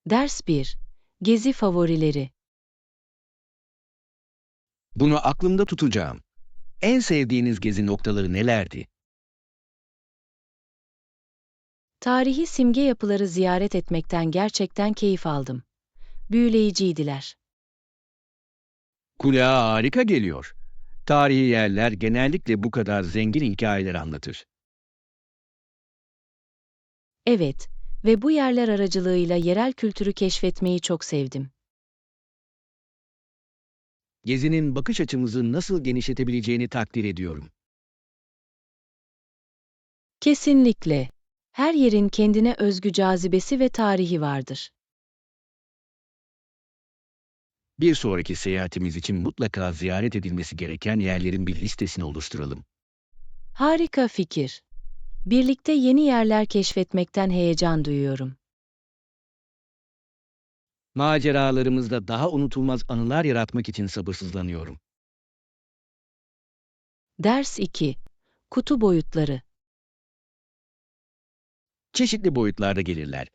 Ders 1. Gezi favorileri. Bunu aklımda tutacağım. En sevdiğiniz gezi noktaları nelerdi? Tarihi simge yapıları ziyaret etmekten gerçekten keyif aldım. Büyüleyiciydiler. Kulağa harika geliyor. Tarihi yerler genellikle bu kadar zengin hikayeler anlatır. Evet ve bu yerler aracılığıyla yerel kültürü keşfetmeyi çok sevdim. Gezinin bakış açımızı nasıl genişletebileceğini takdir ediyorum. Kesinlikle. Her yerin kendine özgü cazibesi ve tarihi vardır. Bir sonraki seyahatimiz için mutlaka ziyaret edilmesi gereken yerlerin bir listesini oluşturalım. Harika fikir. Birlikte yeni yerler keşfetmekten heyecan duyuyorum. Maceralarımızda daha unutulmaz anılar yaratmak için sabırsızlanıyorum. Ders 2. Kutu boyutları. Çeşitli boyutlarda gelirler.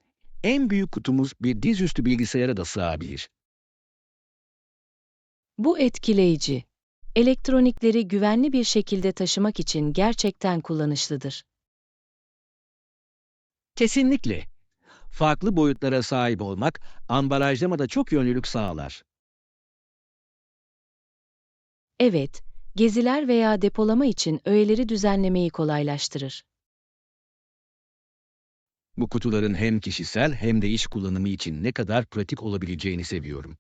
En büyük kutumuz bir dizüstü bilgisayara da sığabilir. Bu etkileyici. Elektronikleri güvenli bir şekilde taşımak için gerçekten kullanışlıdır. Kesinlikle. Farklı boyutlara sahip olmak, ambalajlamada çok yönlülük sağlar. Evet, geziler veya depolama için öğeleri düzenlemeyi kolaylaştırır. Bu kutuların hem kişisel hem de iş kullanımı için ne kadar pratik olabileceğini seviyorum.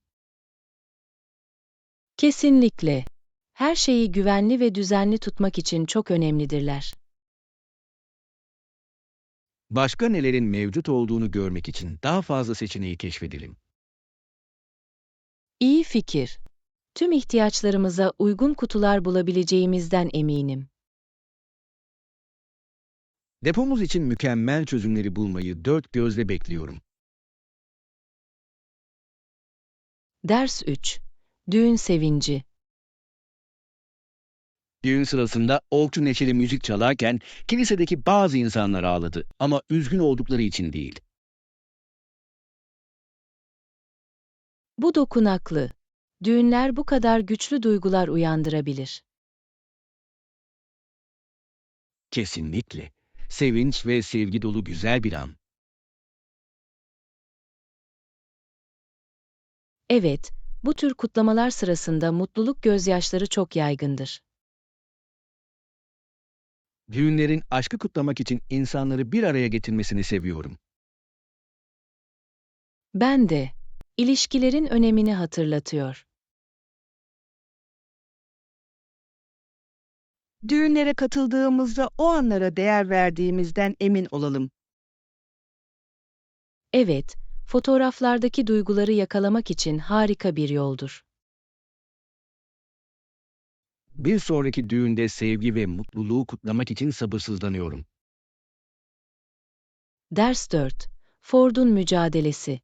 Kesinlikle. Her şeyi güvenli ve düzenli tutmak için çok önemlidirler. Başka nelerin mevcut olduğunu görmek için daha fazla seçeneği keşfedelim. İyi fikir. Tüm ihtiyaçlarımıza uygun kutular bulabileceğimizden eminim. Depomuz için mükemmel çözümleri bulmayı dört gözle bekliyorum. Ders 3. Düğün sevinci. Düğün sırasında oldukça neşeli müzik çalarken kilisedeki bazı insanlar ağladı ama üzgün oldukları için değil. Bu dokunaklı. Düğünler bu kadar güçlü duygular uyandırabilir. Kesinlikle. Sevinç ve sevgi dolu güzel bir an. Evet, bu tür kutlamalar sırasında mutluluk gözyaşları çok yaygındır. Düğünlerin aşkı kutlamak için insanları bir araya getirmesini seviyorum. Ben de. İlişkilerin önemini hatırlatıyor. Düğünlere katıldığımızda o anlara değer verdiğimizden emin olalım. Evet, fotoğraflardaki duyguları yakalamak için harika bir yoldur. Bir sonraki düğünde sevgi ve mutluluğu kutlamak için sabırsızlanıyorum. Ders 4. Ford'un mücadelesi.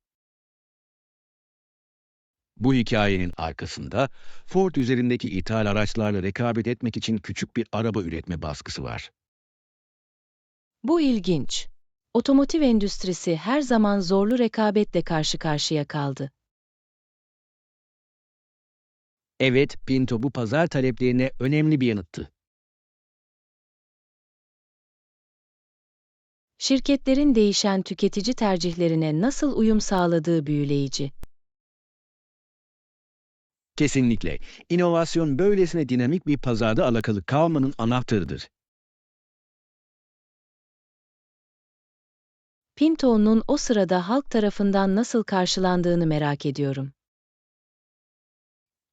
Bu hikayenin arkasında Ford üzerindeki ithal araçlarla rekabet etmek için küçük bir araba üretme baskısı var. Bu ilginç. Otomotiv endüstrisi her zaman zorlu rekabetle karşı karşıya kaldı. Evet, Pinto bu pazar taleplerine önemli bir yanıttı. Şirketlerin değişen tüketici tercihlerine nasıl uyum sağladığı büyüleyici. Kesinlikle. İnovasyon böylesine dinamik bir pazarda alakalı kalmanın anahtarıdır. Pinto'nun o sırada halk tarafından nasıl karşılandığını merak ediyorum.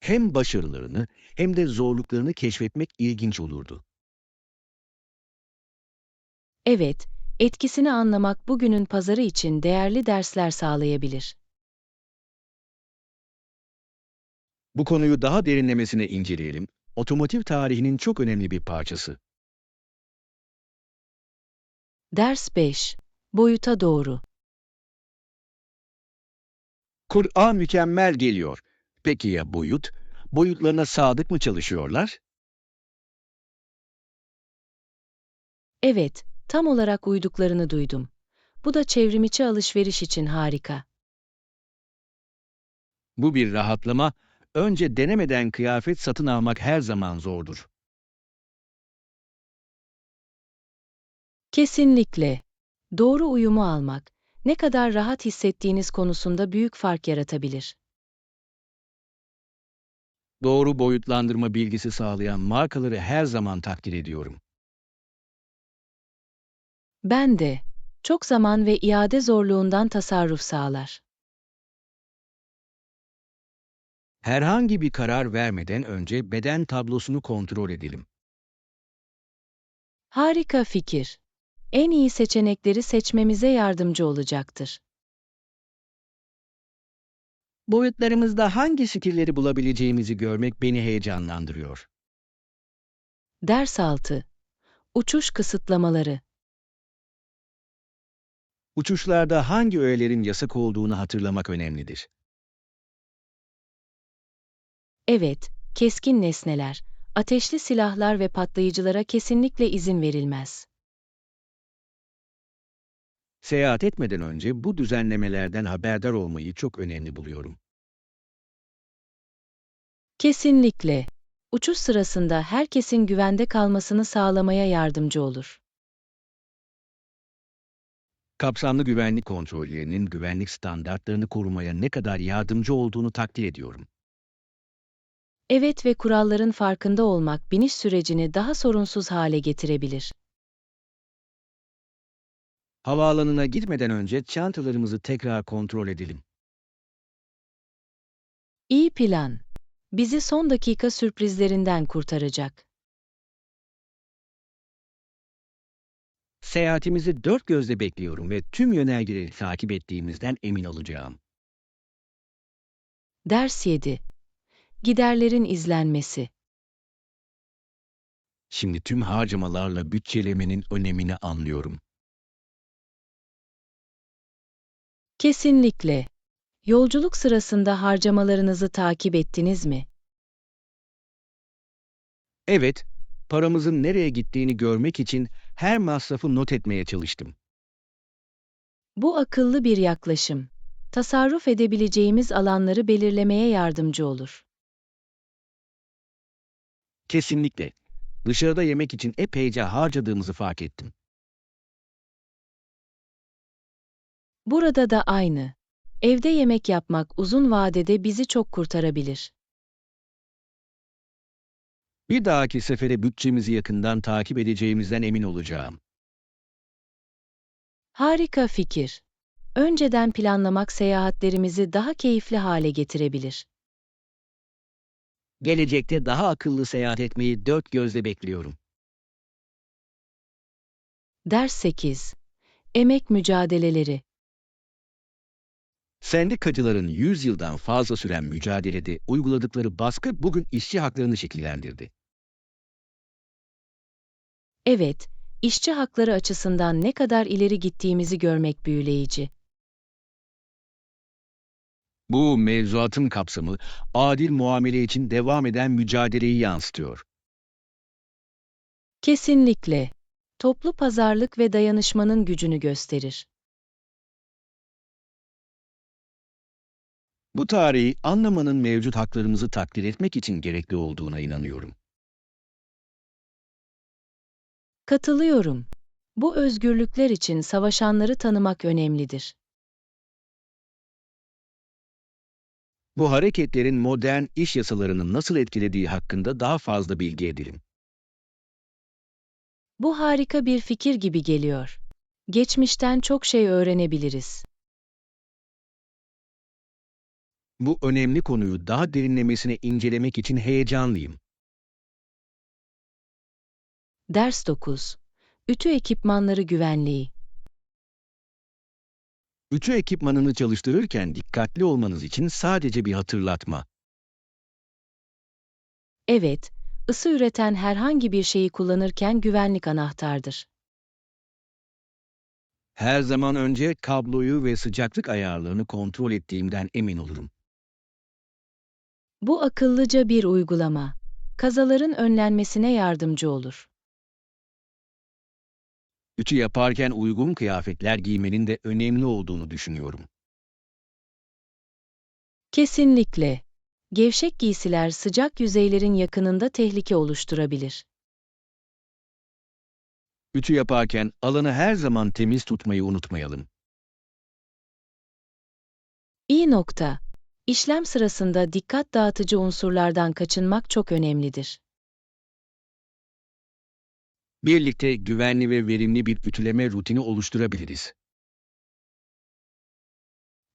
Hem başarılarını hem de zorluklarını keşfetmek ilginç olurdu. Evet, etkisini anlamak bugünün pazarı için değerli dersler sağlayabilir. Bu konuyu daha derinlemesine inceleyelim. Otomotiv tarihinin çok önemli bir parçası. Ders 5. Boyuta doğru. Kur'an mükemmel geliyor. Peki ya boyut? Boyutlarına sadık mı çalışıyorlar? Evet, tam olarak uyduklarını duydum. Bu da çevrimiçi alışveriş için harika. Bu bir rahatlama, önce denemeden kıyafet satın almak her zaman zordur. Kesinlikle. Doğru uyumu almak, ne kadar rahat hissettiğiniz konusunda büyük fark yaratabilir. Doğru boyutlandırma bilgisi sağlayan markaları her zaman takdir ediyorum. Ben de. Çok zaman ve iade zorluğundan tasarruf sağlar. Herhangi bir karar vermeden önce beden tablosunu kontrol edelim. Harika fikir. En iyi seçenekleri seçmemize yardımcı olacaktır. Boyutlarımızda hangi fikirleri bulabileceğimizi görmek beni heyecanlandırıyor. Ders 6. Uçuş kısıtlamaları. Uçuşlarda hangi öğelerin yasak olduğunu hatırlamak önemlidir. Evet, keskin nesneler, ateşli silahlar ve patlayıcılara kesinlikle izin verilmez. Seyahat etmeden önce bu düzenlemelerden haberdar olmayı çok önemli buluyorum. Kesinlikle. Uçuş sırasında herkesin güvende kalmasını sağlamaya yardımcı olur. Kapsamlı güvenlik kontrollerinin güvenlik standartlarını korumaya ne kadar yardımcı olduğunu takdir ediyorum. Evet ve kuralların farkında olmak biniş sürecini daha sorunsuz hale getirebilir. Havaalanına gitmeden önce çantalarımızı tekrar kontrol edelim. İyi plan. Bizi son dakika sürprizlerinden kurtaracak. Seyahatimizi dört gözle bekliyorum ve tüm yönergeleri takip ettiğimizden emin olacağım. Ders 7. Giderlerin izlenmesi. Şimdi tüm harcamalarla bütçelemenin önemini anlıyorum. Kesinlikle. Yolculuk sırasında harcamalarınızı takip ettiniz mi? Evet, paramızın nereye gittiğini görmek için her masrafı not etmeye çalıştım. Bu akıllı bir yaklaşım. Tasarruf edebileceğimiz alanları belirlemeye yardımcı olur. Kesinlikle. Dışarıda yemek için epeyce harcadığımızı fark ettim. Burada da aynı. Evde yemek yapmak uzun vadede bizi çok kurtarabilir. Bir dahaki sefere bütçemizi yakından takip edeceğimizden emin olacağım. Harika fikir. Önceden planlamak seyahatlerimizi daha keyifli hale getirebilir. Gelecekte daha akıllı seyahat etmeyi dört gözle bekliyorum. Ders 8. Emek mücadeleleri. Sendikacıların 100 yıldan fazla süren mücadelede uyguladıkları baskı bugün işçi haklarını şekillendirdi. Evet, işçi hakları açısından ne kadar ileri gittiğimizi görmek büyüleyici. Bu mevzuatın kapsamı adil muamele için devam eden mücadeleyi yansıtıyor. Kesinlikle. Toplu pazarlık ve dayanışmanın gücünü gösterir. Bu tarihi anlamanın mevcut haklarımızı takdir etmek için gerekli olduğuna inanıyorum. Katılıyorum. Bu özgürlükler için savaşanları tanımak önemlidir. Bu hareketlerin modern iş yasalarını nasıl etkilediği hakkında daha fazla bilgi edelim. Bu harika bir fikir gibi geliyor. Geçmişten çok şey öğrenebiliriz. Bu önemli konuyu daha derinlemesine incelemek için heyecanlıyım. Ders 9. Ütü ekipmanları güvenliği. Ütü ekipmanını çalıştırırken dikkatli olmanız için sadece bir hatırlatma. Evet, ısı üreten herhangi bir şeyi kullanırken güvenlik anahtardır. Her zaman önce kabloyu ve sıcaklık ayarlarını kontrol ettiğimden emin olurum. Bu akıllıca bir uygulama. Kazaların önlenmesine yardımcı olur. Ütü yaparken uygun kıyafetler giymenin de önemli olduğunu düşünüyorum. Kesinlikle. Gevşek giysiler sıcak yüzeylerin yakınında tehlike oluşturabilir. Ütü yaparken alanı her zaman temiz tutmayı unutmayalım. İyi nokta. İşlem sırasında dikkat dağıtıcı unsurlardan kaçınmak çok önemlidir. Birlikte güvenli ve verimli bir ütüleme rutini oluşturabiliriz.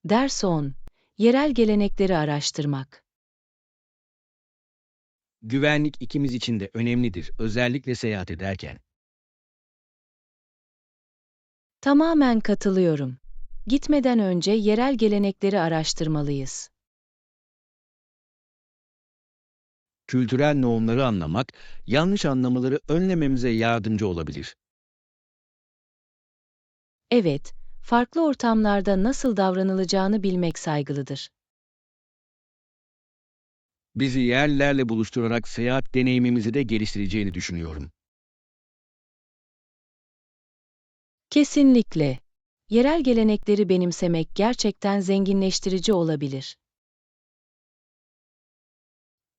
Ders 10. Yerel gelenekleri araştırmak. Güvenlik ikimiz için de önemlidir, özellikle seyahat ederken. Tamamen katılıyorum. Gitmeden önce yerel gelenekleri araştırmalıyız. Kültürel normları anlamak, yanlış anlamaları önlememize yardımcı olabilir. Evet, farklı ortamlarda nasıl davranılacağını bilmek saygılıdır. Bizi yerlilerle buluşturarak seyahat deneyimimizi de geliştireceğini düşünüyorum. Kesinlikle. Yerel gelenekleri benimsemek gerçekten zenginleştirici olabilir.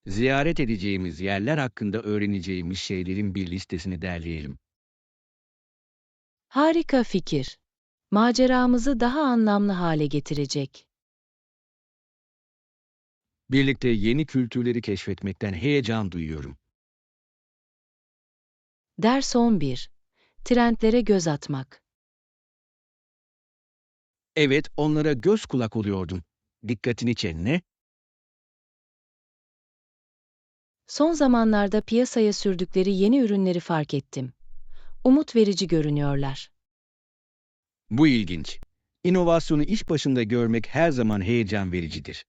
Ziyaret edeceğimiz yerler hakkında öğreneceğimiz şeylerin bir listesini derleyelim. Harika fikir. Maceramızı daha anlamlı hale getirecek. Birlikte yeni kültürleri keşfetmekten heyecan duyuyorum. Ders 11. Trendlere göz atmak. Evet, onlara göz kulak oluyordum. Dikkatini çekene, Son zamanlarda piyasaya sürdükleri yeni ürünleri fark ettim. Umut verici görünüyorlar. bu ilginç. İnovasyonu iş başında görmek her zaman heyecan vericidir.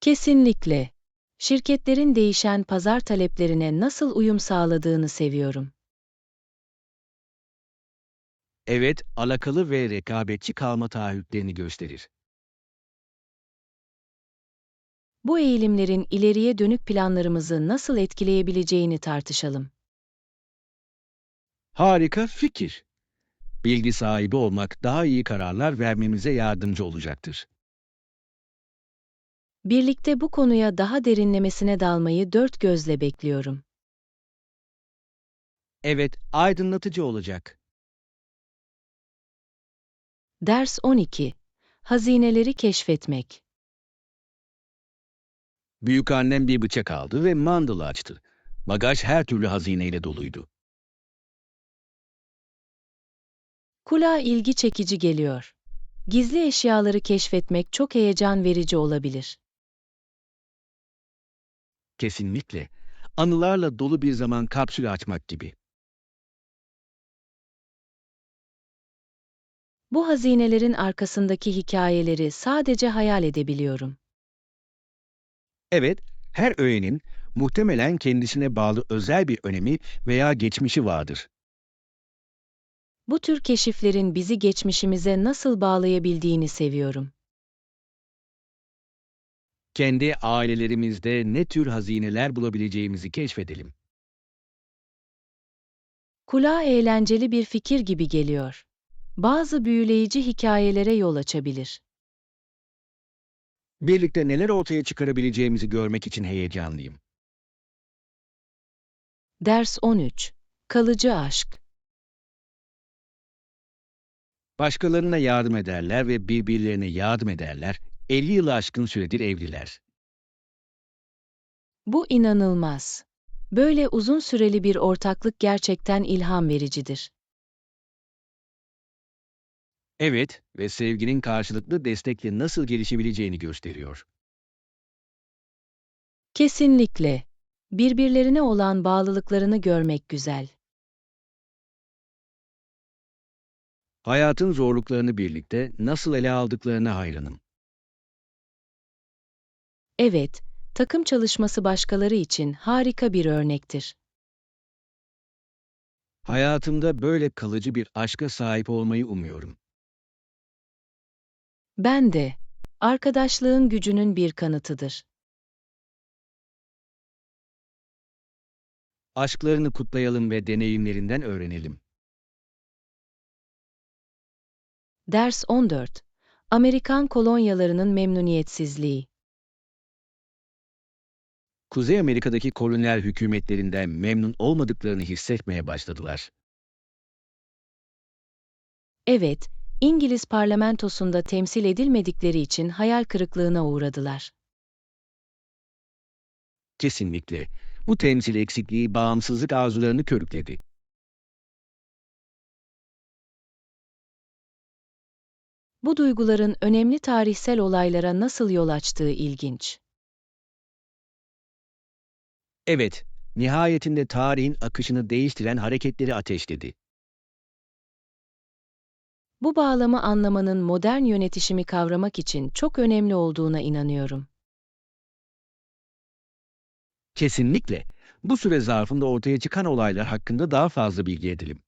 Kesinlikle. Şirketlerin değişen pazar taleplerine nasıl uyum sağladığını seviyorum. Evet, alakalı ve rekabetçi kalma taahhütlerini gösterir. Bu eğilimlerin ileriye dönük planlarımızı nasıl etkileyebileceğini tartışalım. Harika fikir. Bilgi sahibi olmak daha iyi kararlar vermemize yardımcı olacaktır. Birlikte bu konuya daha derinlemesine dalmayı dört gözle bekliyorum. Evet, aydınlatıcı olacak. Ders 12. Hazineleri keşfetmek. Büyükannem bir bıçak aldı ve mandalı açtı. Bagaj her türlü hazineyle doluydu. Kulağa ilgi çekici geliyor. Gizli eşyaları keşfetmek çok heyecan verici olabilir. Kesinlikle. Anılarla dolu bir zaman kapsülü açmak gibi. Bu hazinelerin arkasındaki hikayeleri sadece hayal edebiliyorum. Evet, her öğenin muhtemelen kendisine bağlı özel bir önemi veya geçmişi vardır. Bu tür keşiflerin bizi geçmişimize nasıl bağlayabildiğini seviyorum. Kendi ailelerimizde ne tür hazineler bulabileceğimizi keşfedelim. Kulağa eğlenceli bir fikir gibi geliyor. Bazı büyüleyici hikayelere yol açabilir. Birlikte neler ortaya çıkarabileceğimizi görmek için heyecanlıyım. Ders 13. Kalıcı aşk. Başkalarına yardım ederler ve birbirlerine yardım ederler. 50 yılı aşkın süredir evliler. Bu inanılmaz. Böyle uzun süreli bir ortaklık gerçekten ilham vericidir. Evet ve sevginin karşılıklı destekle nasıl gelişebileceğini gösteriyor. Kesinlikle. Birbirlerine olan bağlılıklarını görmek güzel. Hayatın zorluklarını birlikte nasıl ele aldıklarına hayranım. Evet, takım çalışması başkaları için harika bir örnektir. Hayatımda böyle kalıcı bir aşka sahip olmayı umuyorum. Ben de. Arkadaşlığın gücünün bir kanıtıdır. Aşklarını kutlayalım ve deneyimlerinden öğrenelim. Ders 14. Amerikan kolonyalarının memnuniyetsizliği. Kuzey Amerika'daki kolonyal hükümetlerinden memnun olmadıklarını hissetmeye başladılar. Evet, İngiliz parlamentosunda temsil edilmedikleri için hayal kırıklığına uğradılar. Kesinlikle. Bu temsil eksikliği bağımsızlık arzularını körükledi. Bu duyguların önemli tarihsel olaylara nasıl yol açtığı ilginç. Evet, nihayetinde tarihin akışını değiştiren hareketleri ateşledi. Bu bağlamı anlamanın modern yönetişimi kavramak için çok önemli olduğuna inanıyorum. Kesinlikle. Bu süre zarfında ortaya çıkan olaylar hakkında daha fazla bilgi edelim.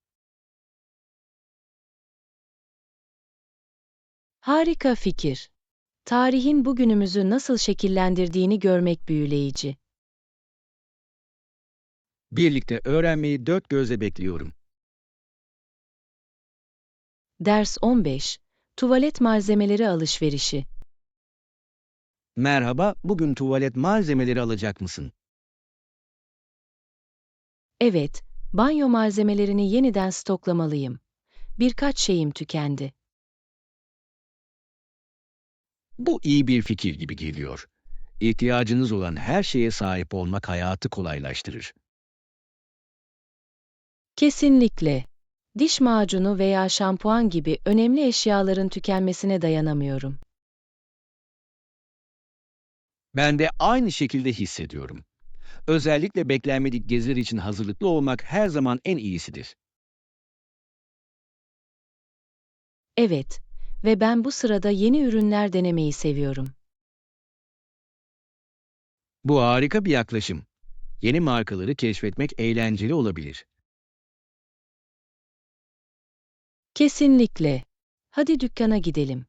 Harika fikir. Tarihin bugünümüzü nasıl şekillendirdiğini görmek büyüleyici. Birlikte öğrenmeyi dört gözle bekliyorum. Ders 15. Tuvalet malzemeleri alışverişi. Merhaba, bugün tuvalet malzemeleri alacak mısın? Evet, banyo malzemelerini yeniden stoklamalıyım. Birkaç şeyim tükendi. Bu iyi bir fikir gibi geliyor. İhtiyacınız olan her şeye sahip olmak hayatı kolaylaştırır. Kesinlikle. Diş macunu veya şampuan gibi önemli eşyaların tükenmesine dayanamıyorum. Ben de aynı şekilde hissediyorum. Özellikle beklenmedik geziler için hazırlıklı olmak her zaman en iyisidir. Evet, ve ben bu sırada yeni ürünler denemeyi seviyorum. Bu harika bir yaklaşım. Yeni markaları keşfetmek eğlenceli olabilir. Kesinlikle. Hadi dükkana gidelim.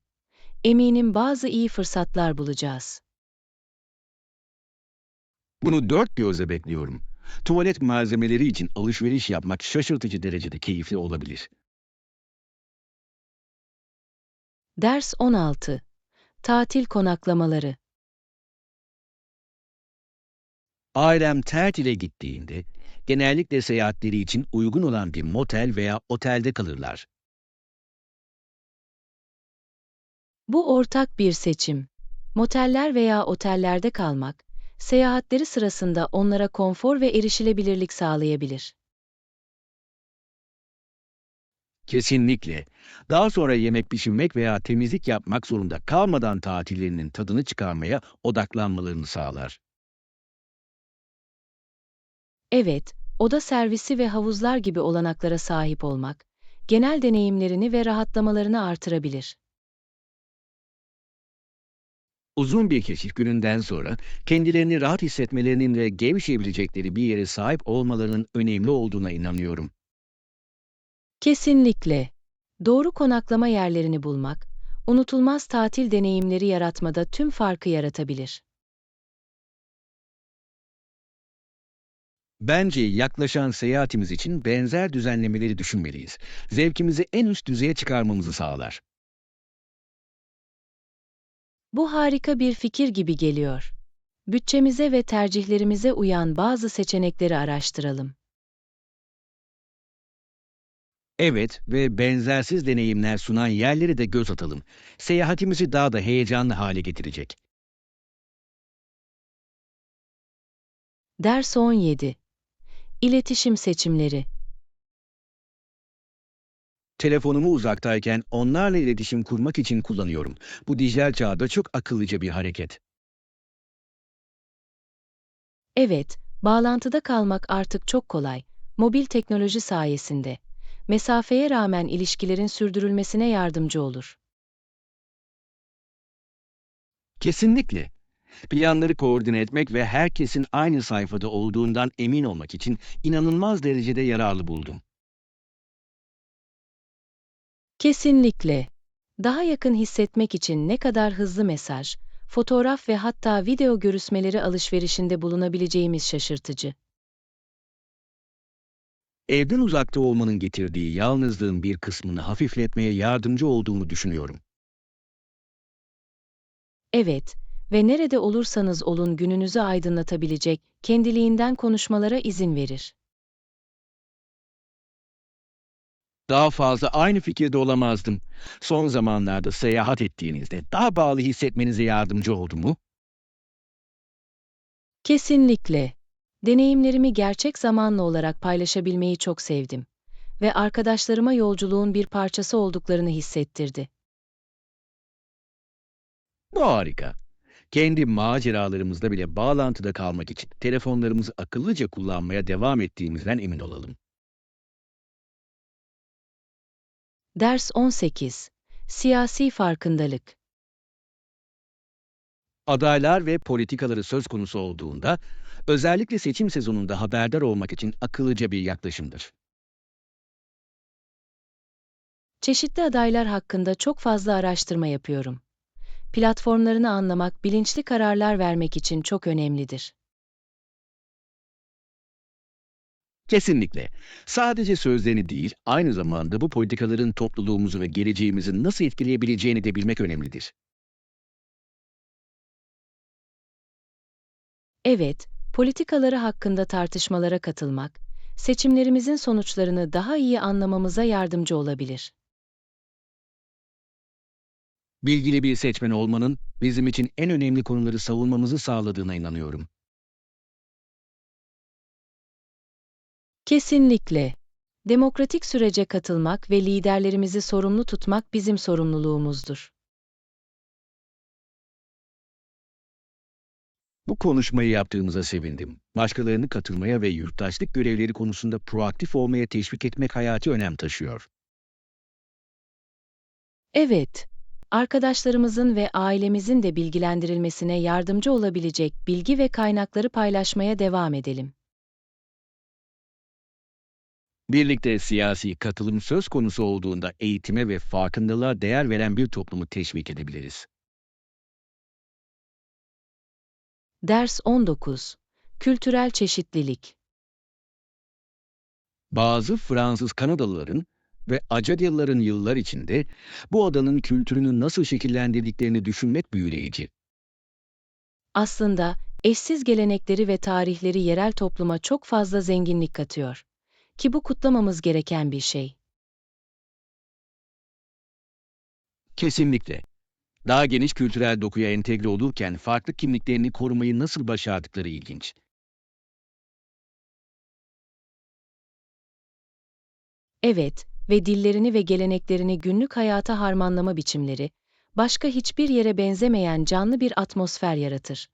Eminim bazı iyi fırsatlar bulacağız. Bunu dört gözle bekliyorum. Tuvalet malzemeleri için alışveriş yapmak şaşırtıcı derecede keyifli olabilir. Ders 16. Tatil konaklamaları. Ailem tatile gittiğinde genellikle seyahatleri için uygun olan bir motel veya otelde kalırlar. Bu ortak bir seçim. Moteller veya otellerde kalmak, seyahatleri sırasında onlara konfor ve erişilebilirlik sağlayabilir. Kesinlikle. Daha sonra yemek pişirmek veya temizlik yapmak zorunda kalmadan tatillerinin tadını çıkarmaya odaklanmalarını sağlar. Evet, oda servisi ve havuzlar gibi olanaklara sahip olmak, genel deneyimlerini ve rahatlamalarını artırabilir. Uzun bir keşif gününden sonra kendilerini rahat hissetmelerinin ve gevşeyebilecekleri bir yere sahip olmalarının önemli olduğuna inanıyorum. Kesinlikle. Doğru konaklama yerlerini bulmak, unutulmaz tatil deneyimleri yaratmada tüm farkı yaratabilir. Bence yaklaşan seyahatimiz için benzer düzenlemeleri düşünmeliyiz. Zevkimizi en üst düzeye çıkarmamızı sağlar. Bu harika bir fikir gibi geliyor. Bütçemize ve tercihlerimize uyan bazı seçenekleri araştıralım. Evet ve benzersiz deneyimler sunan yerleri de göz atalım. Seyahatimizi daha da heyecanlı hale getirecek. Ders 17. İletişim seçimleri. Telefonumu uzaktayken onlarla iletişim kurmak için kullanıyorum. Bu dijital çağda çok akıllıca bir hareket. Evet, bağlantıda kalmak artık çok kolay. Mobil teknoloji sayesinde. Mesafeye rağmen ilişkilerin sürdürülmesine yardımcı olur. Kesinlikle. Planları koordine etmek ve herkesin aynı sayfada olduğundan emin olmak için inanılmaz derecede yararlı buldum. Kesinlikle. Daha yakın hissetmek için ne kadar hızlı mesaj, fotoğraf ve hatta video görüşmeleri alışverişinde bulunabileceğimiz şaşırtıcı. Evden uzakta olmanın getirdiği yalnızlığın bir kısmını hafifletmeye yardımcı olduğunu düşünüyorum. Evet ve nerede olursanız olun gününüzü aydınlatabilecek, kendiliğinden konuşmalara izin verir. Daha fazla aynı fikirde olamazdım. Son zamanlarda seyahat ettiğinizde daha bağlı hissetmenize yardımcı oldu mu? Kesinlikle. Deneyimlerimi gerçek zamanlı olarak paylaşabilmeyi çok sevdim ve arkadaşlarıma yolculuğun bir parçası olduklarını hissettirdi. Bu harika. Kendi maceralarımızda bile bağlantıda kalmak için telefonlarımızı akıllıca kullanmaya devam ettiğimizden emin olalım. Ders 18. Siyasi farkındalık. Adaylar ve politikaları söz konusu olduğunda, özellikle seçim sezonunda haberdar olmak için akıllıca bir yaklaşımdır. Çeşitli adaylar hakkında çok fazla araştırma yapıyorum. Platformlarını anlamak bilinçli kararlar vermek için çok önemlidir. Kesinlikle. Sadece sözlerini değil, aynı zamanda bu politikaların topluluğumuzu ve geleceğimizi nasıl etkileyebileceğini de bilmek önemlidir. Evet, politikaları hakkında tartışmalara katılmak, seçimlerimizin sonuçlarını daha iyi anlamamıza yardımcı olabilir. Bilgili bir seçmen olmanın bizim için en önemli konuları savunmamızı sağladığına inanıyorum. Kesinlikle. Demokratik sürece katılmak ve liderlerimizi sorumlu tutmak bizim sorumluluğumuzdur. Bu konuşmayı yaptığımıza sevindim. Başkalarını katılmaya ve yurttaşlık görevleri konusunda proaktif olmaya teşvik etmek hayati önem taşıyor. Evet, arkadaşlarımızın ve ailemizin de bilgilendirilmesine yardımcı olabilecek bilgi ve kaynakları paylaşmaya devam edelim. Birlikte siyasi katılım söz konusu olduğunda eğitime ve farkındalığa değer veren bir toplumu teşvik edebiliriz. Ders 19. Kültürel çeşitlilik. Bazı Fransız Kanadalıların ve Acadialıların yıllar içinde bu adanın kültürünü nasıl şekillendirdiklerini düşünmek büyüleyici. Aslında, eşsiz gelenekleri ve tarihleri yerel topluma çok fazla zenginlik katıyor. Ki bu kutlamamız gereken bir şey. Kesinlikle. Daha geniş kültürel dokuya entegre olurken farklı kimliklerini korumayı nasıl başardıkları ilginç. Evet ve dillerini ve geleneklerini günlük hayata harmanlama biçimleri, başka hiçbir yere benzemeyen canlı bir atmosfer yaratır.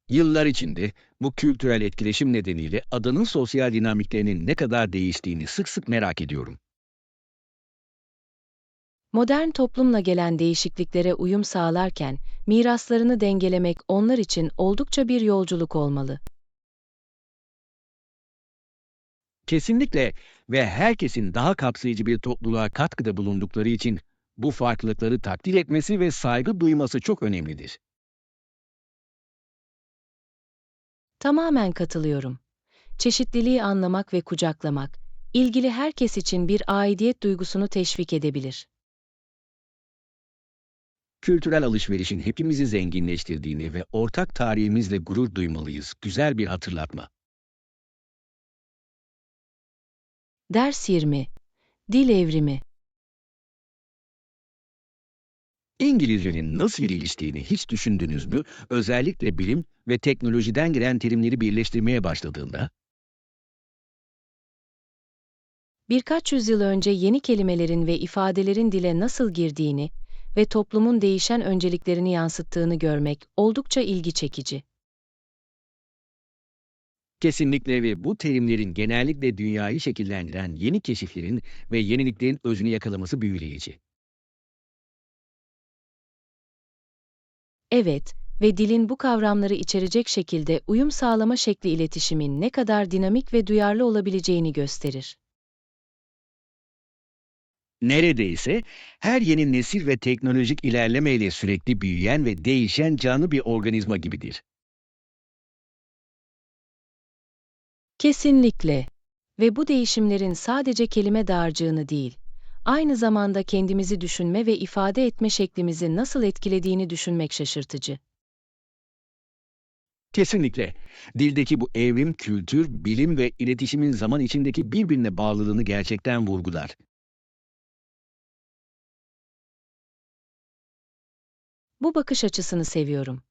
Yıllar içinde bu kültürel etkileşim nedeniyle adanın sosyal dinamiklerinin ne kadar değiştiğini sık sık merak ediyorum. Modern toplumla gelen değişikliklere uyum sağlarken, miraslarını dengelemek onlar için oldukça bir yolculuk olmalı. Kesinlikle ve herkesin daha kapsayıcı bir topluluğa katkıda bulundukları için bu farklılıkları takdir etmesi ve saygı duyması çok önemlidir. Tamamen katılıyorum. Çeşitliliği anlamak ve kucaklamak, ilgili herkes için bir aidiyet duygusunu teşvik edebilir. Kültürel alışverişin hepimizi zenginleştirdiğini ve ortak tarihimizle gurur duymalıyız. Güzel bir hatırlatma. Ders 20. Dil evrimi. İngilizcenin nasıl geliştiğini hiç düşündünüz mü? Özellikle bilim ve teknolojiden gelen terimleri birleştirmeye başladığında. Birkaç yüzyıl önce yeni kelimelerin ve ifadelerin dile nasıl girdiğini ve toplumun değişen önceliklerini yansıttığını görmek oldukça ilgi çekici. Kesinlikle ve bu terimlerin genellikle dünyayı şekillendiren yeni keşiflerin ve yeniliklerin özünü yakalaması büyüleyici. Evet ve dilin bu kavramları içerecek şekilde uyum sağlama şekli iletişimin ne kadar dinamik ve duyarlı olabileceğini gösterir. Neredeyse her yeni nesil ve teknolojik ilerlemeyle sürekli büyüyen ve değişen canlı bir organizma gibidir. Kesinlikle. Ve bu değişimlerin sadece kelime dağarcığını değil, aynı zamanda kendimizi düşünme ve ifade etme şeklimizi nasıl etkilediğini düşünmek şaşırtıcı. Kesinlikle. Dildeki bu evrim, kültür, bilim ve iletişimin zaman içindeki birbirine bağlılığını gerçekten vurgular. Bu bakış açısını seviyorum.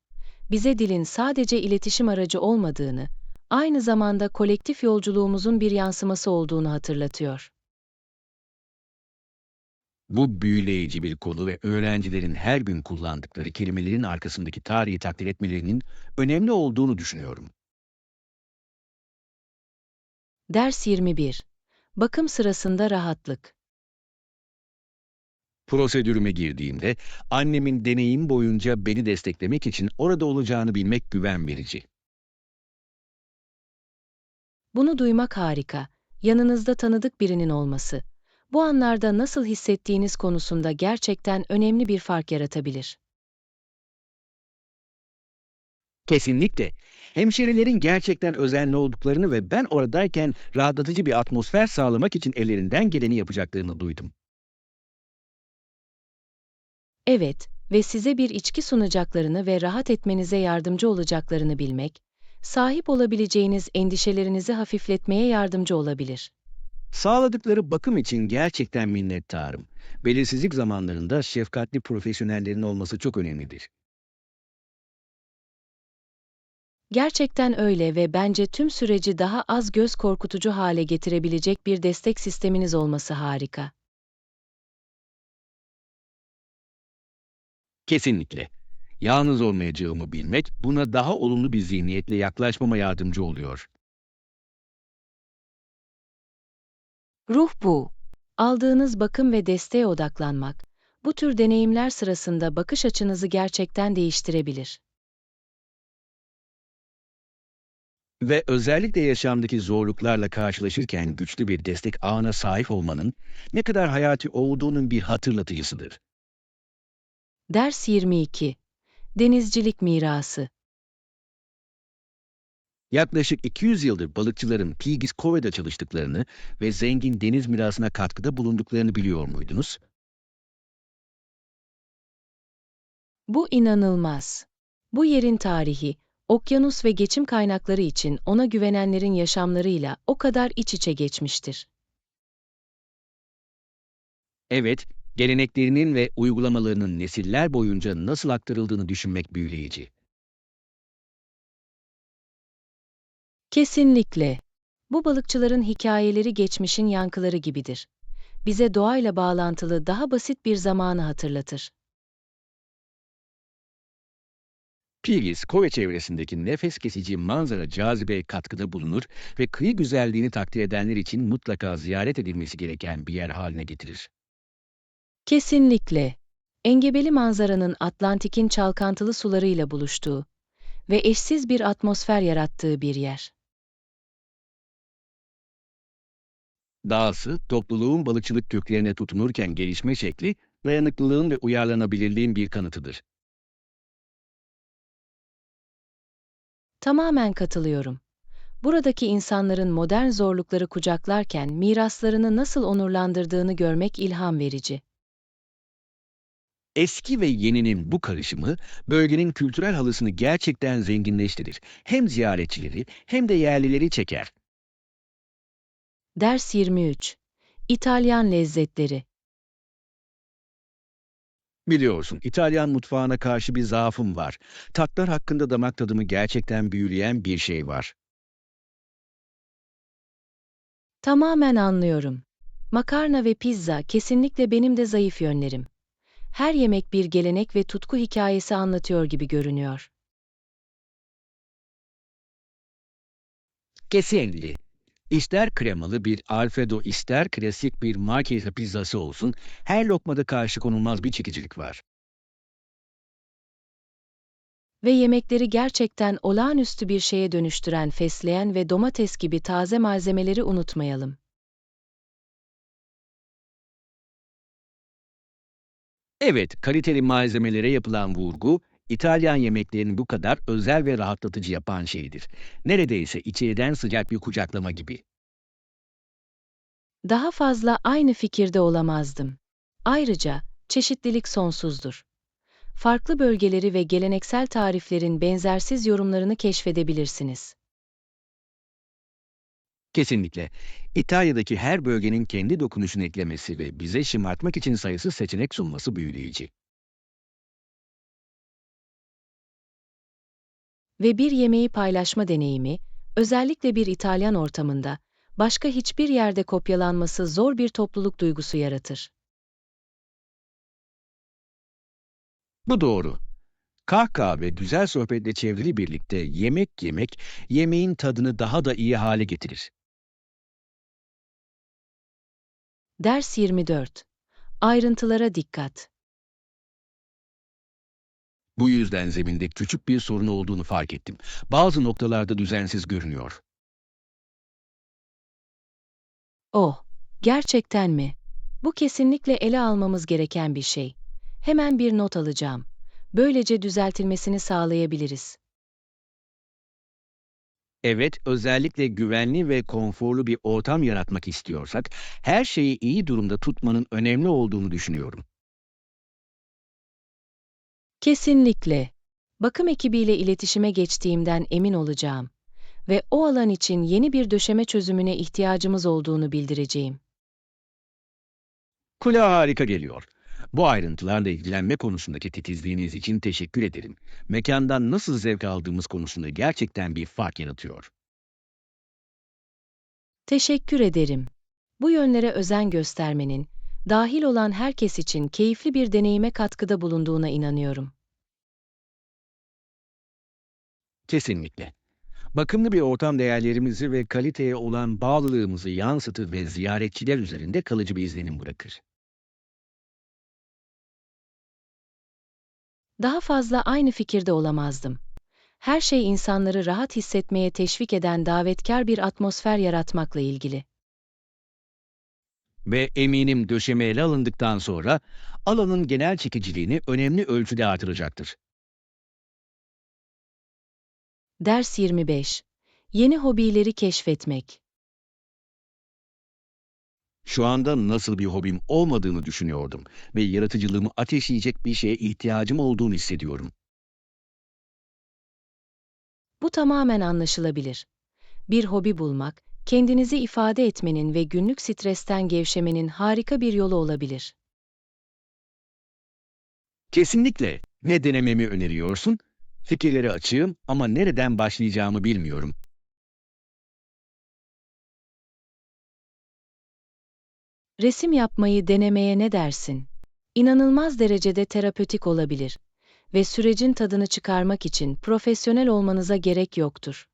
Bize dilin sadece iletişim aracı olmadığını, aynı zamanda kolektif yolculuğumuzun bir yansıması olduğunu hatırlatıyor. Bu büyüleyici bir konu ve öğrencilerin her gün kullandıkları kelimelerin arkasındaki tarihi takdir etmelerinin önemli olduğunu düşünüyorum. Ders 21. Bakım sırasında rahatlık. Prosedürüme girdiğimde annemin deneyim boyunca beni desteklemek için orada olacağını bilmek güven verici. Bunu duymak harika. Yanınızda tanıdık birinin olması. Bu anlarda nasıl hissettiğiniz konusunda gerçekten önemli bir fark yaratabilir. Kesinlikle. Hemşirelerin gerçekten özenli olduklarını ve ben oradayken rahatlatıcı bir atmosfer sağlamak için ellerinden geleni yapacaklarını duydum. Evet ve size bir içki sunacaklarını ve rahat etmenize yardımcı olacaklarını bilmek, sahip olabileceğiniz endişelerinizi hafifletmeye yardımcı olabilir. Sağladıkları bakım için gerçekten minnettarım. Belirsizlik zamanlarında şefkatli profesyonellerin olması çok önemlidir. Gerçekten öyle ve bence tüm süreci daha az göz korkutucu hale getirebilecek bir destek sisteminiz olması harika. Kesinlikle. Yalnız olmayacağımı bilmek buna daha olumlu bir zihniyetle yaklaşmama yardımcı oluyor. Ruh bu. Aldığınız bakım ve desteğe odaklanmak, bu tür deneyimler sırasında bakış açınızı gerçekten değiştirebilir. Ve özellikle yaşamdaki zorluklarla karşılaşırken güçlü bir destek ağına sahip olmanın ne kadar hayati olduğunun bir hatırlatıcısıdır. Ders 22. Denizcilik mirası. Yaklaşık 200 yıldır balıkçıların Tigris Kove'de çalıştıklarını ve zengin deniz mirasına katkıda bulunduklarını biliyor muydunuz? Bu inanılmaz. Bu yerin tarihi, okyanus ve geçim kaynakları için ona güvenenlerin yaşamlarıyla o kadar iç içe geçmiştir. Evet, geleneklerinin ve uygulamalarının nesiller boyunca nasıl aktarıldığını düşünmek büyüleyici. Kesinlikle. Bu balıkçıların hikayeleri geçmişin yankıları gibidir. Bize doğayla bağlantılı daha basit bir zamanı hatırlatır. Tigris Kove çevresindeki nefes kesici manzara cazibeye katkıda bulunur ve kıyı güzelliğini takdir edenler için mutlaka ziyaret edilmesi gereken bir yer haline getirir. Kesinlikle. Engebeli manzaranın Atlantik'in çalkantılı sularıyla buluştuğu ve eşsiz bir atmosfer yarattığı bir yer. Dahası topluluğun balıkçılık köklerine tutunurken gelişme şekli, dayanıklılığın ve uyarlanabilirliğin bir kanıtıdır. Tamamen katılıyorum. Buradaki insanların modern zorlukları kucaklarken miraslarını nasıl onurlandırdığını görmek ilham verici. Eski ve yeninin bu karışımı, bölgenin kültürel halısını gerçekten zenginleştirir. Hem ziyaretçileri hem de yerlileri çeker. Ders 23. İtalyan lezzetleri. Biliyorsun, İtalyan mutfağına karşı bir zaafım var. Tatlar hakkında damak tadımı gerçekten büyüleyen bir şey var. Tamamen anlıyorum. Makarna ve pizza kesinlikle benim de zayıf yönlerim. Her yemek bir gelenek ve tutku hikayesi anlatıyor gibi görünüyor. Kesinlikle. İster kremalı bir Alfredo, ister klasik bir margherita pizzası olsun, her lokmada karşı konulmaz bir çekicilik var. Ve yemekleri gerçekten olağanüstü bir şeye dönüştüren fesleğen ve domates gibi taze malzemeleri unutmayalım. Evet, kaliteli malzemelere yapılan vurgu, İtalyan yemeklerini bu kadar özel ve rahatlatıcı yapan şeydir. Neredeyse içeriden sıcak bir kucaklama gibi. Daha fazla aynı fikirde olamazdım. Ayrıca, çeşitlilik sonsuzdur. Farklı bölgeleri ve geleneksel tariflerin benzersiz yorumlarını keşfedebilirsiniz. Kesinlikle. İtalya'daki her bölgenin kendi dokunuşunu eklemesi ve bize şımartmak için sayısız seçenek sunması büyüleyici. Ve bir yemeği paylaşma deneyimi, özellikle bir İtalyan ortamında, başka hiçbir yerde kopyalanması zor bir topluluk duygusu yaratır. Bu doğru. Kahkaha ve güzel sohbetle çevrili birlikte yemek yemek, yemeğin tadını daha da iyi hale getirir. Ders 24. Ayrıntılara dikkat. Bu yüzden zeminde küçük bir sorun olduğunu fark ettim. Bazı noktalarda düzensiz görünüyor. Oh, gerçekten mi? Bu kesinlikle ele almamız gereken bir şey. Hemen bir not alacağım. Böylece düzeltilmesini sağlayabiliriz. Evet, özellikle güvenli ve konforlu bir ortam yaratmak istiyorsak, her şeyi iyi durumda tutmanın önemli olduğunu düşünüyorum. Kesinlikle. Bakım ekibiyle iletişime geçtiğimden emin olacağım ve o alan için yeni bir döşeme çözümüne ihtiyacımız olduğunu bildireceğim. Kulağa harika geliyor. Bu ayrıntılarla ilgilenme konusundaki titizliğiniz için teşekkür ederim. Mekandan nasıl zevk aldığımız konusunda gerçekten bir fark yaratıyor. Teşekkür ederim. Bu yönlere özen göstermenin, dahil olan herkes için keyifli bir deneyime katkıda bulunduğuna inanıyorum. Kesinlikle. Bakımlı bir ortam değerlerimizi ve kaliteye olan bağlılığımızı yansıtır ve ziyaretçiler üzerinde kalıcı bir izlenim bırakır. Daha fazla aynı fikirde olamazdım. Her şey insanları rahat hissetmeye teşvik eden davetkar bir atmosfer yaratmakla ilgili. Ve eminim döşeme ele alındıktan sonra alanın genel çekiciliğini önemli ölçüde artıracaktır. Ders 25. Yeni hobileri keşfetmek. Şu anda nasıl bir hobim olmadığını düşünüyordum ve yaratıcılığımı ateşleyecek bir şeye ihtiyacım olduğunu hissediyorum. Bu tamamen anlaşılabilir. Bir hobi bulmak, kendinizi ifade etmenin ve günlük stresten gevşemenin harika bir yolu olabilir. Kesinlikle. Ne denememi öneriyorsun? Fikirleri açığım ama nereden başlayacağımı bilmiyorum. Resim yapmayı denemeye ne dersin? İnanılmaz derecede terapötik olabilir ve sürecin tadını çıkarmak için profesyonel olmanıza gerek yoktur.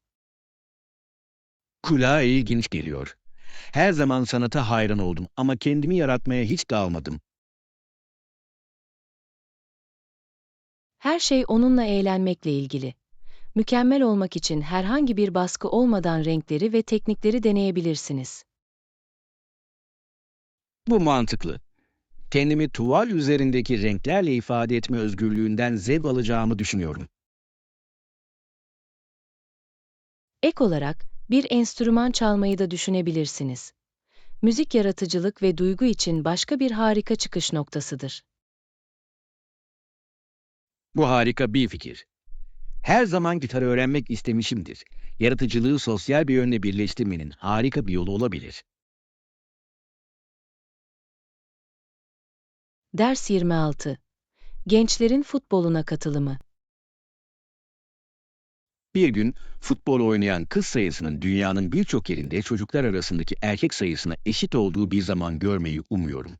Kulağa ilginç geliyor. Her zaman sanata hayran oldum ama kendimi yaratmaya hiç dalmadım. Her şey onunla eğlenmekle ilgili. Mükemmel olmak için herhangi bir baskı olmadan renkleri ve teknikleri deneyebilirsiniz. Bu mantıklı. Kendimi tuval üzerindeki renklerle ifade etme özgürlüğünden zevk alacağımı düşünüyorum. Ek olarak, bir enstrüman çalmayı da düşünebilirsiniz. Müzik yaratıcılık ve duygu için başka bir harika çıkış noktasıdır. Bu harika bir fikir. Her zaman gitar öğrenmek istemişimdir. Yaratıcılığı sosyal bir yönle birleştirmenin harika bir yolu olabilir. Ders 26. Gençlerin futboluna katılımı. Bir gün futbol oynayan kız sayısının dünyanın birçok yerinde çocuklar arasındaki erkek sayısına eşit olduğu bir zaman görmeyi umuyorum.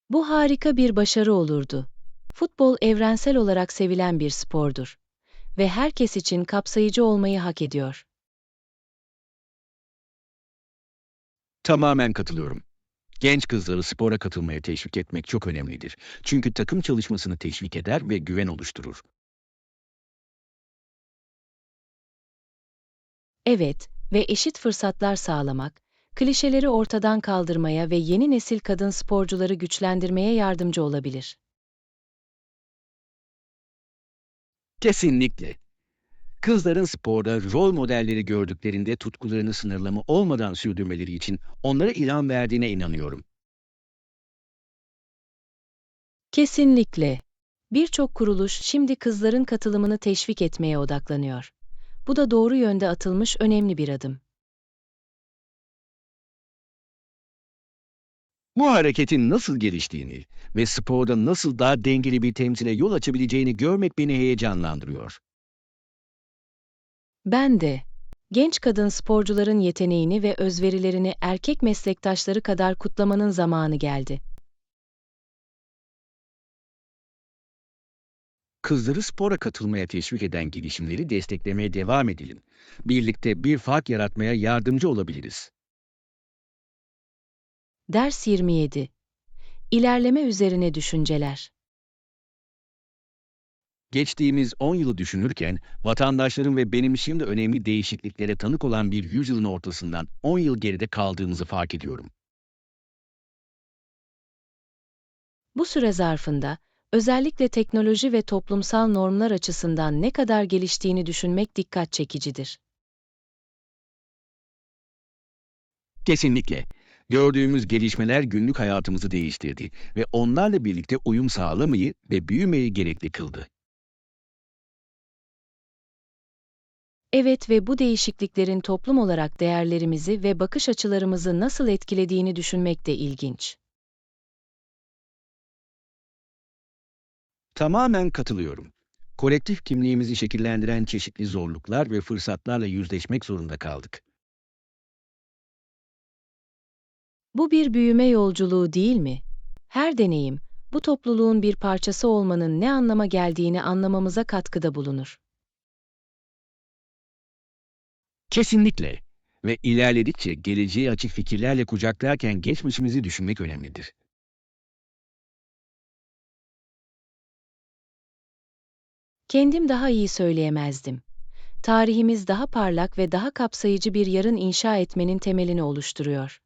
Bu harika bir başarı olurdu. Futbol evrensel olarak sevilen bir spordur ve herkes için kapsayıcı olmayı hak ediyor. Tamamen katılıyorum. Genç kızları spora katılmaya teşvik etmek çok önemlidir. Çünkü takım çalışmasını teşvik eder ve güven oluşturur. Evet ve eşit fırsatlar sağlamak, klişeleri ortadan kaldırmaya ve yeni nesil kadın sporcuları güçlendirmeye yardımcı olabilir. Kesinlikle. Kızların sporda rol modelleri gördüklerinde tutkularını sınırlama olmadan sürdürmeleri için onlara ilham verdiğine inanıyorum. Kesinlikle. Birçok kuruluş şimdi kızların katılımını teşvik etmeye odaklanıyor. Bu da doğru yönde atılmış önemli bir adım. Bu hareketin nasıl geliştiğini ve sporda nasıl daha dengeli bir temsile yol açabileceğini görmek beni heyecanlandırıyor. Ben de genç kadın sporcuların yeteneğini ve özverilerini erkek meslektaşları kadar kutlamanın zamanı geldi. Kızları spora katılmaya teşvik eden girişimleri desteklemeye devam edelim. Birlikte bir fark yaratmaya yardımcı olabiliriz. Ders 27. İlerleme üzerine düşünceler. Geçtiğimiz 10 yılı düşünürken, vatandaşların ve benim şimdi önemli değişikliklere tanık olan bir yüzyılın ortasından 10 yıl geride kaldığımızı fark ediyorum. Bu süre zarfında, özellikle teknoloji ve toplumsal normlar açısından ne kadar geliştiğini düşünmek dikkat çekicidir. Kesinlikle. Gördüğümüz gelişmeler günlük hayatımızı değiştirdi ve onlarla birlikte uyum sağlamayı ve büyümeyi gerekli kıldı. Evet ve bu değişikliklerin toplum olarak değerlerimizi ve bakış açılarımızı nasıl etkilediğini düşünmek de ilginç. Tamamen katılıyorum. Kolektif kimliğimizi şekillendiren çeşitli zorluklar ve fırsatlarla yüzleşmek zorunda kaldık. Bu bir büyüme yolculuğu değil mi? Her deneyim, bu topluluğun bir parçası olmanın ne anlama geldiğini anlamamıza katkıda bulunur. Kesinlikle. Ve ilerledikçe geleceğe açık fikirlerle kucaklarken geçmişimizi düşünmek önemlidir. Kendim daha iyi söyleyemezdim. Tarihimiz daha parlak ve daha kapsayıcı bir yarın inşa etmenin temelini oluşturuyor.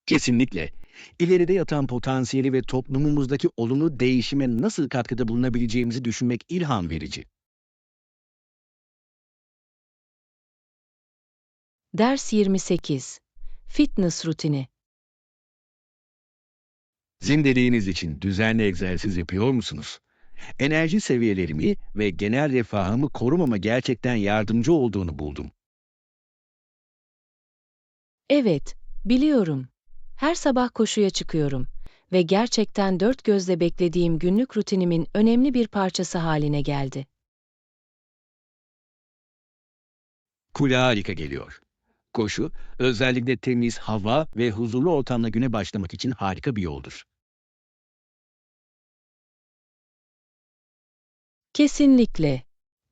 Kesinlikle. İleride yatan potansiyeli ve toplumumuzdaki olumlu değişime nasıl katkıda bulunabileceğimizi düşünmek ilham verici. Ders 28. Fitness rutini. Zindeliğiniz için düzenli egzersiz yapıyor musunuz? Enerji seviyelerimi ve genel refahımı korumama gerçekten yardımcı olduğunu buldum. Evet, biliyorum. Her sabah koşuya çıkıyorum ve gerçekten dört gözle beklediğim günlük rutinimin önemli bir parçası haline geldi. Kulağa harika geliyor. Koşu, özellikle temiz hava ve huzurlu ortamda güne başlamak için harika bir yoldur. Kesinlikle.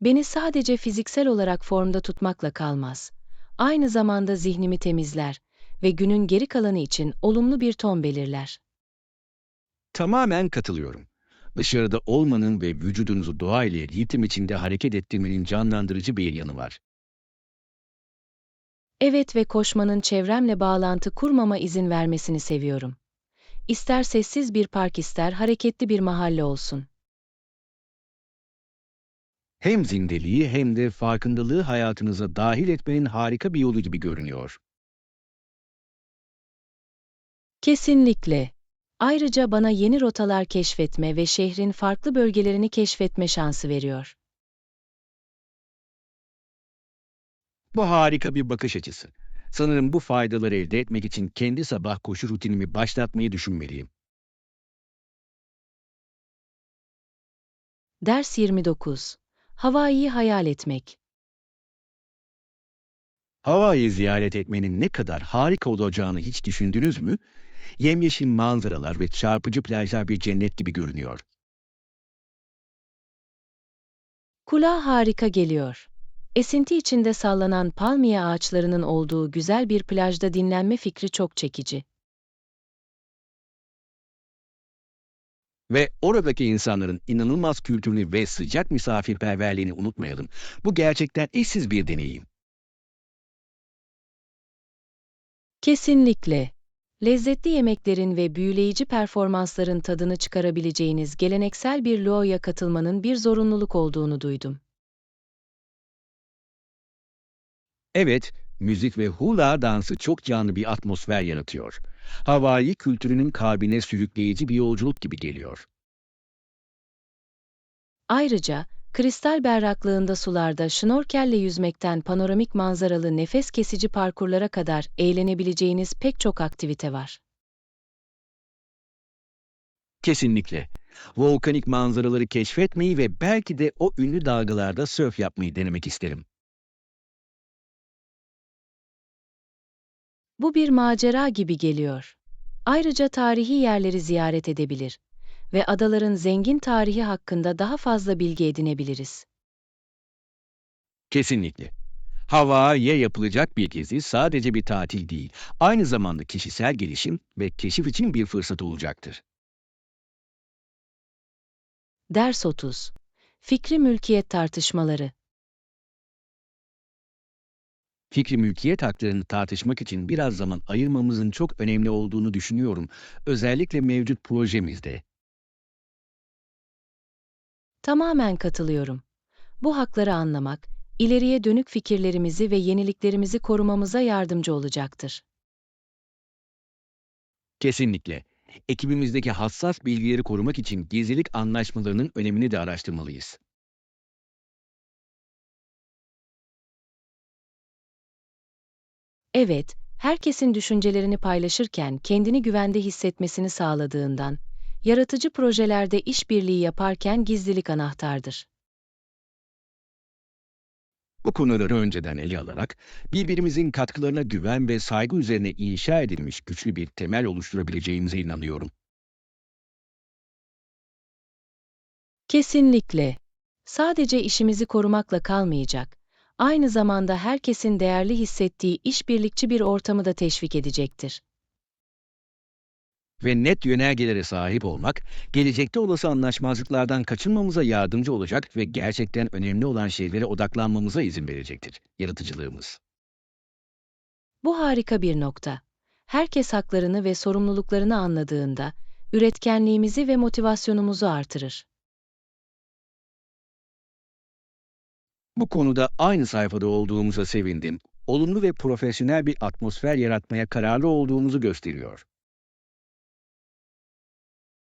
Beni sadece fiziksel olarak formda tutmakla kalmaz. Aynı zamanda zihnimi temizler ve günün geri kalanı için olumlu bir ton belirler. Tamamen katılıyorum. Dışarıda olmanın ve vücudunuzu doğayla ritim içinde hareket ettirmenin canlandırıcı bir yanı var. Evet ve koşmanın çevremle bağlantı kurmama izin vermesini seviyorum. İster sessiz bir park ister hareketli bir mahalle olsun. Hem zindeliği hem de farkındalığı hayatınıza dahil etmenin harika bir yolu gibi görünüyor. Kesinlikle. Ayrıca bana yeni rotalar keşfetme ve şehrin farklı bölgelerini keşfetme şansı veriyor. Bu harika bir bakış açısı. Sanırım bu faydaları elde etmek için kendi sabah koşu rutinimi başlatmayı düşünmeliyim. Ders 29. Hawaii'yi hayal etmek. Hawaii'yi ziyaret etmenin ne kadar harika olacağını hiç düşündünüz mü? Yemyeşil manzaralar ve çarpıcı plajlar bir cennet gibi görünüyor. Kulağa harika geliyor. Esinti içinde sallanan palmiye ağaçlarının olduğu güzel bir plajda dinlenme fikri çok çekici. Ve oradaki insanların inanılmaz kültürünü ve sıcak misafirperverliğini unutmayalım. Bu gerçekten eşsiz bir deneyim. Kesinlikle. Lezzetli yemeklerin ve büyüleyici performansların tadını çıkarabileceğiniz geleneksel bir luau'ya katılmanın bir zorunluluk olduğunu duydum. Evet, müzik ve hula dansı çok canlı bir atmosfer yaratıyor. Hawaii kültürünün kalbine sürükleyici bir yolculuk gibi geliyor. Ayrıca, kristal berraklığında sularda şnorkelle yüzmekten panoramik manzaralı nefes kesici parkurlara kadar eğlenebileceğiniz pek çok aktivite var. Kesinlikle. Volkanik manzaraları keşfetmeyi ve belki de o ünlü dalgalarda sörf yapmayı denemek isterim. Bu bir macera gibi geliyor. Ayrıca tarihi yerleri ziyaret edebilir ve adaların zengin tarihi hakkında daha fazla bilgi edinebiliriz. Kesinlikle. Hawaii'ye yapılacak bir gezi sadece bir tatil değil, aynı zamanda kişisel gelişim ve keşif için bir fırsat olacaktır. Ders 30. Fikri mülkiyet tartışmaları. Fikri mülkiyet haklarını tartışmak için biraz zaman ayırmamızın çok önemli olduğunu düşünüyorum. Özellikle mevcut projemizde. Tamamen katılıyorum. Bu hakları anlamak, ileriye dönük fikirlerimizi ve yeniliklerimizi korumamıza yardımcı olacaktır. Kesinlikle. Ekibimizdeki hassas bilgileri korumak için gizlilik anlaşmalarının önemini de araştırmalıyız. Evet, herkesin düşüncelerini paylaşırken kendini güvende hissetmesini sağladığından, yaratıcı projelerde işbirliği yaparken gizlilik anahtardır. Bu konuları önceden ele alarak birbirimizin katkılarına güven ve saygı üzerine inşa edilmiş güçlü bir temel oluşturabileceğimize inanıyorum. Kesinlikle. Sadece işimizi korumakla kalmayacak, aynı zamanda herkesin değerli hissettiği işbirlikçi bir ortamı da teşvik edecektir. Ve net yönergelere sahip olmak, gelecekte olası anlaşmazlıklardan kaçınmamıza yardımcı olacak ve gerçekten önemli olan şeylere odaklanmamıza izin verecektir. Yaratıcılığımız. Bu harika bir nokta. Herkes haklarını ve sorumluluklarını anladığında, üretkenliğimizi ve motivasyonumuzu artırır. Bu konuda aynı sayfada olduğumuza sevindim. Olumlu ve profesyonel bir atmosfer yaratmaya kararlı olduğumuzu gösteriyor.